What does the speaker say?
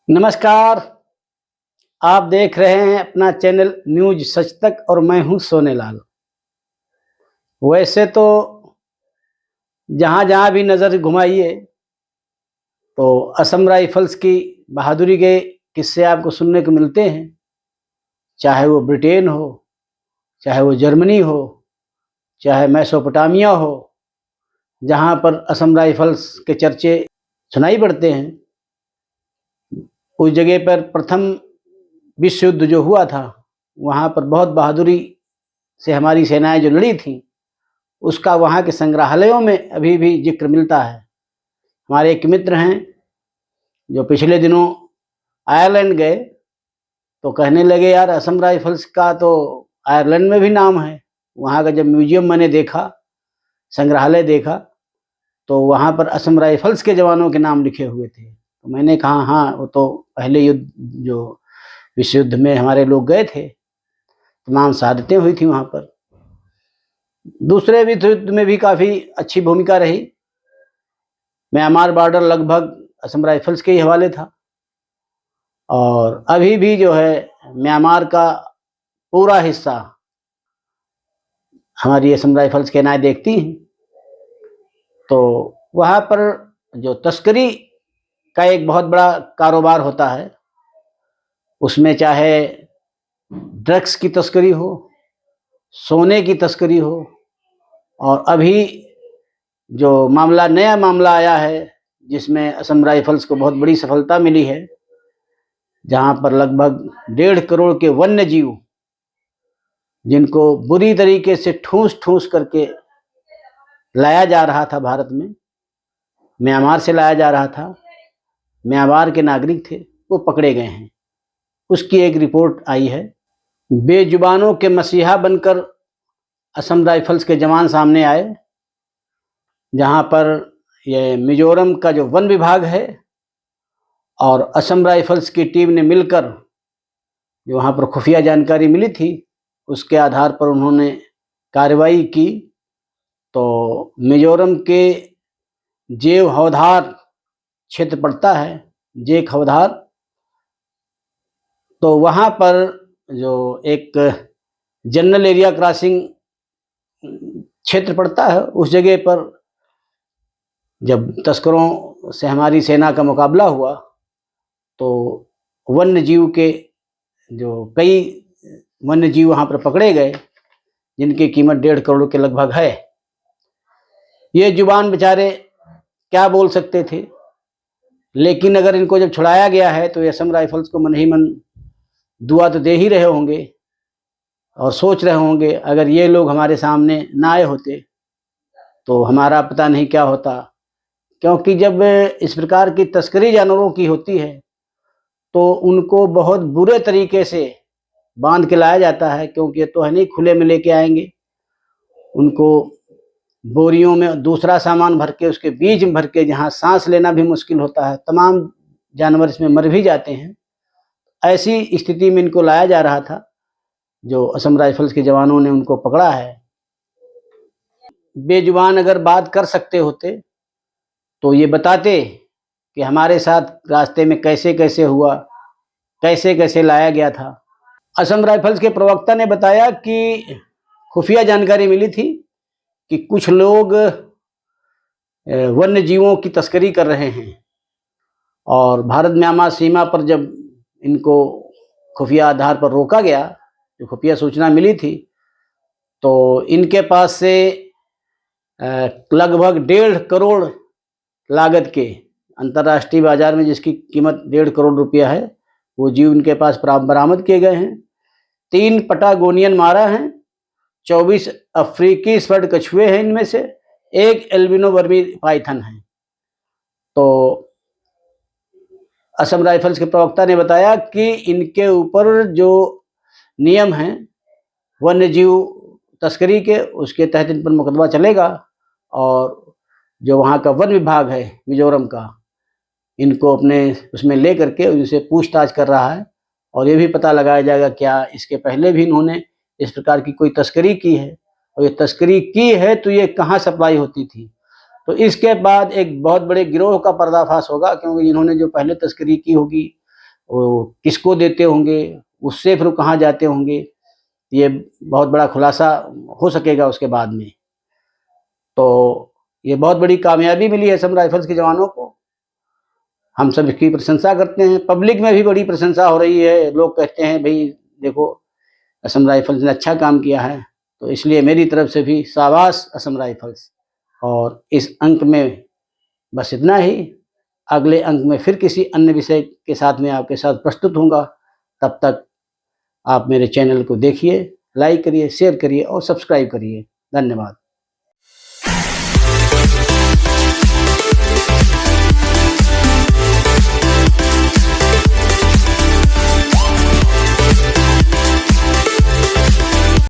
नमस्कार। आप देख रहे हैं अपना चैनल न्यूज सच तक और मैं हूं सोनेलाल। वैसे तो जहां जहां भी नज़र घुमाइए तो असम राइफल्स की बहादुरी के किस्से आपको सुनने को मिलते हैं। चाहे वो ब्रिटेन हो, चाहे वो जर्मनी हो, चाहे मेसोपोटामिया हो, जहां पर असम राइफल्स के चर्चे सुनाई पड़ते हैं। उस जगह पर प्रथम विश्व युद्ध जो हुआ था, वहाँ पर बहुत बहादुरी से हमारी सेनाएं जो लड़ी थीं, उसका वहाँ के संग्रहालयों में अभी भी जिक्र मिलता है। हमारे एक मित्र हैं जो पिछले दिनों आयरलैंड गए, तो कहने लगे यार असम राइफल्स का तो आयरलैंड में भी नाम है। वहाँ का जब म्यूजियम मैंने देखा, संग्रहालय देखा, तो वहाँ पर असम राइफल्स के जवानों के नाम लिखे हुए थे। तो मैंने कहा हाँ, वो तो पहले युद्ध जो विश्व युद्ध में हमारे लोग गए थे, तमाम शहादतें हुई थी वहाँ पर। दूसरे विश्व युद्ध में भी काफ़ी अच्छी भूमिका रही। म्यांमार बॉर्डर लगभग असम राइफल्स के ही हवाले था, और अभी भी जो है म्यांमार का पूरा हिस्सा हमारी असम राइफल्स के सेनाएं देखती हैं। तो वहाँ पर जो तस्करी का एक बहुत बड़ा कारोबार होता है, उसमें चाहे ड्रग्स की तस्करी हो, सोने की तस्करी हो, और अभी जो नया मामला आया है जिसमें असम राइफल्स को बहुत बड़ी सफलता मिली है, जहां पर लगभग 1.5 करोड़ के वन्य जीव, जिनको बुरी तरीके से ठूस ठूस करके लाया जा रहा था भारत में, म्यांमार से लाया जा रहा था, म्यांमार के नागरिक थे, वो पकड़े गए हैं। उसकी एक रिपोर्ट आई है। बेजुबानों के मसीहा बनकर असम राइफल्स के जवान सामने आए, जहां पर ये मिजोरम का जो वन विभाग है और असम राइफल्स की टीम ने मिलकर, जो वहाँ पर खुफिया जानकारी मिली थी, उसके आधार पर उन्होंने कार्रवाई की। तो मिजोरम के जेव हवधार क्षेत्र पड़ता है, जेक हवधार, तो वहाँ पर जो एक जनरल एरिया क्रॉसिंग क्षेत्र पड़ता है, उस जगह पर जब तस्करों से हमारी सेना का मुकाबला हुआ, तो वन्य जीव के जो कई वन्य जीव वहाँ पर पकड़े गए, जिनकी कीमत 1.5 करोड़ के लगभग है। ये जुबान बेचारे क्या बोल सकते थे, लेकिन अगर इनको जब छुड़ाया गया है तो असम राइफल्स को मन ही मन दुआ तो दे ही रहे होंगे और सोच रहे होंगे अगर ये लोग हमारे सामने ना आए होते तो हमारा पता नहीं क्या होता। क्योंकि जब इस प्रकार की तस्करी जानवरों की होती है तो उनको बहुत बुरे तरीके से बांध के लाया जाता है, क्योंकि ये तो है नहीं खुले में लेके आएंगे। उनको बोरियों में दूसरा सामान भर के, उसके बीज में भर के, जहाँ सांस लेना भी मुश्किल होता है, तमाम जानवर इसमें मर भी जाते हैं। ऐसी स्थिति में इनको लाया जा रहा था। जो असम राइफल्स के जवानों ने उनको पकड़ा है। बेजुबान अगर बात कर सकते होते तो ये बताते कि हमारे साथ रास्ते में कैसे कैसे हुआ, कैसे कैसे लाया गया था। असम राइफल्स के प्रवक्ता ने बताया कि खुफिया जानकारी मिली थी कि कुछ लोग वन्य जीवों की तस्करी कर रहे हैं, और भारत म्यांमार सीमा पर जब इनको खुफिया आधार पर रोका गया, जो खुफिया सूचना मिली थी, तो इनके पास से लगभग 1.5 करोड़ लागत के, अंतर्राष्ट्रीय बाजार में जिसकी कीमत 1.5 करोड़ रुपया है, वो जीव इनके पास बरामद किए गए हैं। 3 पटागोनियन मारा हैं, 24 अफ्रीकी स्वर्ड कछुए हैं, इनमें से 1 एल्बिनो वर्मी पाइथन है। तो असम राइफल्स के प्रवक्ता ने बताया कि इनके ऊपर जो नियम हैं वन्य जीव तस्करी के, उसके तहत इन पर मुकदमा चलेगा, और जो वहाँ का वन विभाग है मिजोरम का, इनको अपने उसमें ले करके उनसे पूछताछ कर रहा है, और ये भी पता लगाया जाएगा क्या इसके पहले भी इन्होंने इस प्रकार की कोई तस्करी की है, और ये तस्करी की है तो ये कहाँ सप्लाई होती थी। तो इसके बाद एक बहुत बड़े गिरोह का पर्दाफाश होगा, क्योंकि इन्होंने जो पहले तस्करी की होगी वो किसको देते होंगे, उससे फिर कहाँ जाते होंगे, ये बहुत बड़ा खुलासा हो सकेगा उसके बाद में। तो ये बहुत बड़ी कामयाबी मिली है असम राइफल्स के जवानों को। हम सब इसकी प्रशंसा करते हैं, पब्लिक में भी बड़ी प्रशंसा हो रही है। लोग कहते हैं भाई देखो असम राइफल्स ने अच्छा काम किया है, तो इसलिए मेरी तरफ से भी शाबाश असम राइफल्स। और इस अंक में बस इतना ही। अगले अंक में फिर किसी अन्य विषय के साथ में आपके साथ प्रस्तुत होऊंगा। तब तक आप मेरे चैनल को देखिए, लाइक करिए, शेयर करिए और सब्सक्राइब करिए। धन्यवाद।